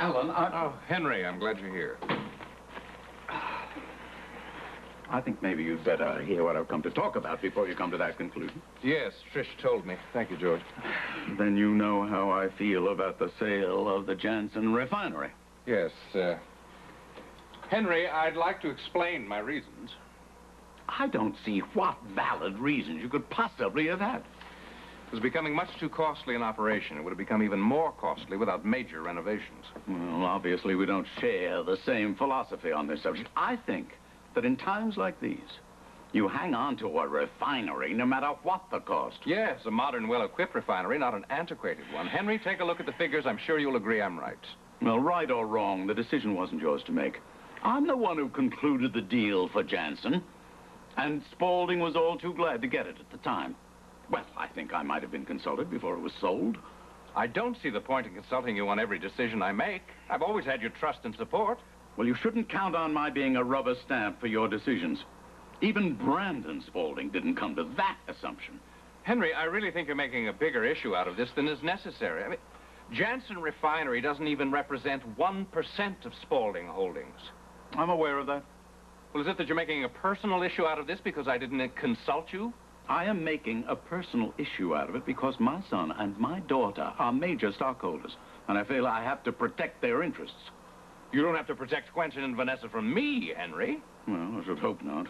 Alan, Oh, Henry, I'm glad you're here. I think maybe you'd better hear what I've come to talk about before you come to that conclusion. Yes, Trish told me. Thank you, George. Then you know how I feel about the sale of the Jansen Refinery. Yes, Henry, I'd like to explain my reasons. I don't see what valid reasons you could possibly have had. It was becoming much too costly an operation. It would have become even more costly without major renovations. Well, obviously, we don't share the same philosophy on this subject. I think that in times like these, you hang on to a refinery no matter what the cost. Yes, a modern, well-equipped refinery, not an antiquated one. Henry, take a look at the figures. I'm sure you'll agree I'm right. Well, right or wrong, the decision wasn't yours to make. I'm the one who concluded the deal for Jansen, and Spaulding was all too glad to get it at the time. Well, I think I might have been consulted before it was sold. I don't see the point in consulting you on every decision I make. I've always had your trust and support. Well, you shouldn't count on my being a rubber stamp for your decisions. Even Brandon Spaulding didn't come to that assumption. Henry, I really think you're making a bigger issue out of this than is necessary. I mean, Jansen Refinery doesn't even represent 1% of Spaulding Holdings. I'm aware of that. Well, is it that you're making a personal issue out of this because I didn't consult you? I am making a personal issue out of it because my son and my daughter are major stockholders, and I feel I have to protect their interests. You don't have to protect Quentin and Vanessa from me, Henry. Well, I should hope not.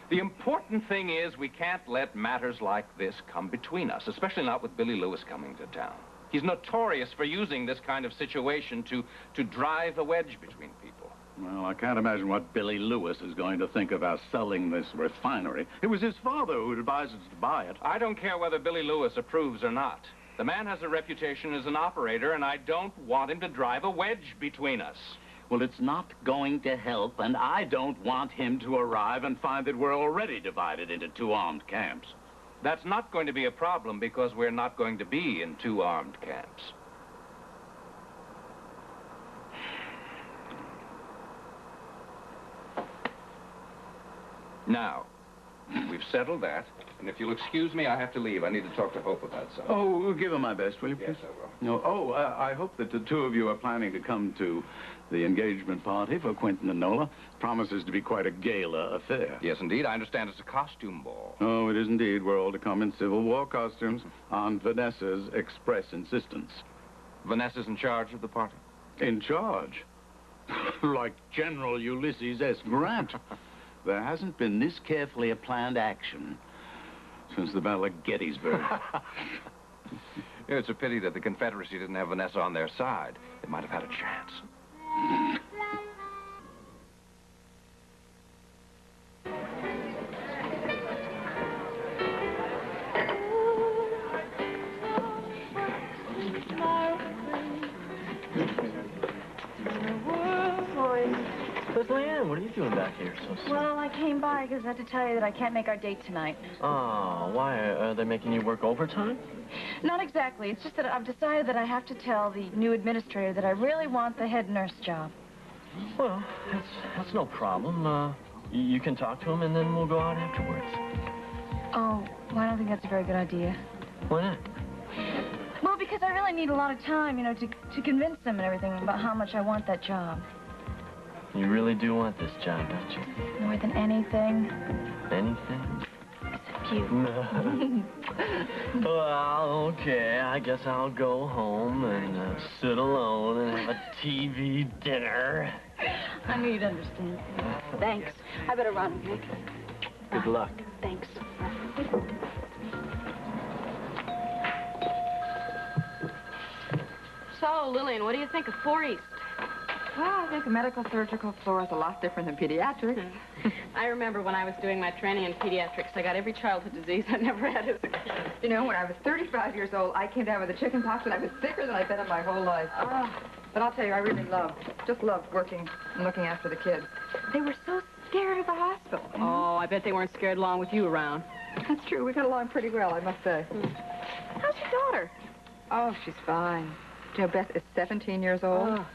The important thing is we can't let matters like this come between us, especially not with Billy Lewis coming to town. He's notorious for using this kind of situation to drive a wedge between people. Well, I can't imagine what Billy Lewis is going to think about selling this refinery. It was his father who advised us to buy it. I don't care whether Billy Lewis approves or not. The man has a reputation as an operator, and I don't want him to drive a wedge between us. Well, it's not going to help, and I don't want him to arrive and find that we're already divided into two armed camps. That's not going to be a problem because we're not going to be in two armed camps. Now, we've settled that, and if you'll excuse me, I have to leave. I need to talk to Hope about something. Oh, give him my best, will you, please? Yes, I will. No. Oh, I hope that the two of you are planning to come to the engagement party for Quentin and Nola. Promises to be quite a gala affair. Yes, indeed. I understand it's a costume ball. Oh, it is indeed. We're all to come in Civil War costumes on Vanessa's express insistence. Vanessa's in charge of the party? In charge? Like General Ulysses S. Grant. There hasn't been this carefully planned action since the Battle of Gettysburg. It's a pity that the Confederacy didn't have Vanessa on their side. They might have had a chance. Leanne, what are you doing back here so soon? Well, I came by because I had to tell you that I can't make our date tonight. Oh, why? Are they making you work overtime? Not exactly. It's just that I've decided that I have to tell the new administrator that I really want the head nurse job. Well, that's no problem. You can talk to him, and then we'll go out afterwards. Oh, well, I don't think that's a very good idea. Why not? Well, because I really need a lot of time, you know, to convince them and everything about how much I want that job. You really do want this job, don't you? More than anything. Anything? Except you. Well, okay. I guess I'll go home and sit alone and have a TV dinner. I knew you'd understand. Thanks. I better run. Good luck. Thanks. So, Lillian, what do you think of 4 East? Well, I think a medical surgical floor is a lot different than pediatrics. I remember when I was doing my training in pediatrics, I got every childhood disease I never had as a kid. You know, when I was 35 years old, I came down with the chicken pox, and I was sicker than I've been in my whole life. Oh. But I'll tell you, I really just loved working and looking after the kids. They were so scared of the hospital. Oh, I bet they weren't scared along with you around. That's true. We got along pretty well, I must say. How's your daughter? Oh, she's fine. You know, Beth is 17 years old. Oh.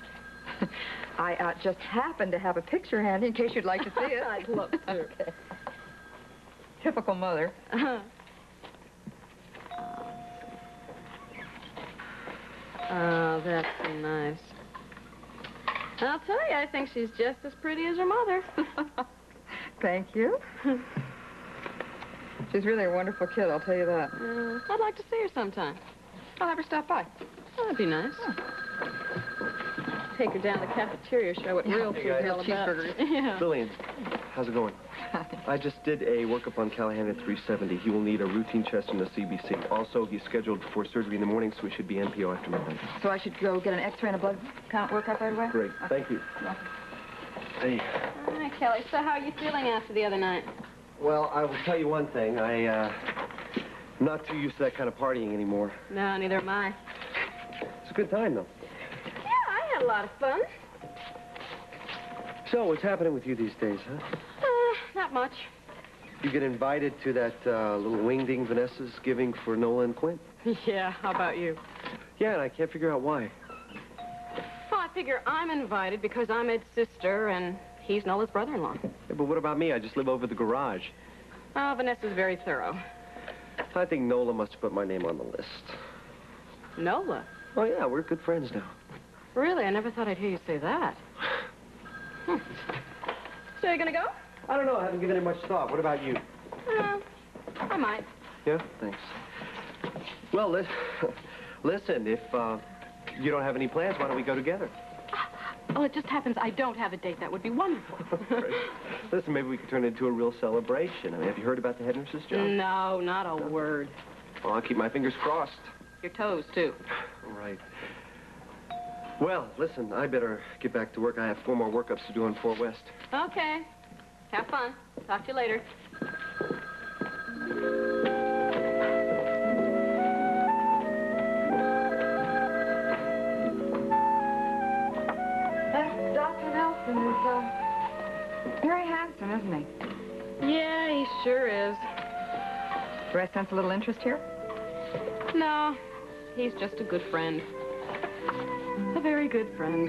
I just happened to have a picture handy in case you'd like to see it. I'd love to. Okay. Typical mother. Oh, that's nice. I'll tell you, I think she's just as pretty as her mother. Thank you. She's really a wonderful kid, I'll tell you that. I'd like to see her sometime. I'll have her stop by. Oh, that'd be nice. Take her down to the cafeteria, show what real food's all about. Cheeseburgers. Yeah. Lillian, how's it going? I just did a workup on Callahan at 370. He will need a routine chest and a CBC. Also, he's scheduled for surgery in the morning, so he should be NPO after midnight. So I should go get an X-ray and a blood count workup right away? Great. Thank you. Hey. Hi, Kelly. So how are you feeling after the other night? Well, I will tell you one thing. I'm not too used to that kind of partying anymore. No, neither am I. It's a good time, though. Yeah, I had a lot of fun. So, what's happening with you these days, huh? Not much. You get invited to that little wingding Vanessa's giving for Nola and Quint? Yeah, how about you? Yeah, and I can't figure out why. Well, I figure I'm invited because I'm Ed's sister and he's Nola's brother-in-law. Yeah, but what about me? I just live over the garage. Oh, Vanessa's very thorough. I think Nola must have put my name on the list. Nola? Oh, yeah, we're good friends now. Really? I never thought I'd hear you say that. So you're gonna go? I don't know. I haven't given it much thought. What about you? I might. Yeah? Thanks. Well, listen, if you don't have any plans, why don't we go together? Oh, it just happens I don't have a date. That would be wonderful. Great. Listen, maybe we could turn it into a real celebration. I mean, have you heard about the head nurse's job? No, not a word. Well, I'll keep my fingers crossed. Your toes, too. All right. Well, listen, I better get back to work. I have 4 more workups to do on 4 West. Okay. Have fun. Talk to you later. That Dr. Nelson is, very handsome, isn't he? Yeah, he sure is. Do I sense a little interest here? No, he's just a good friend. A very good friend.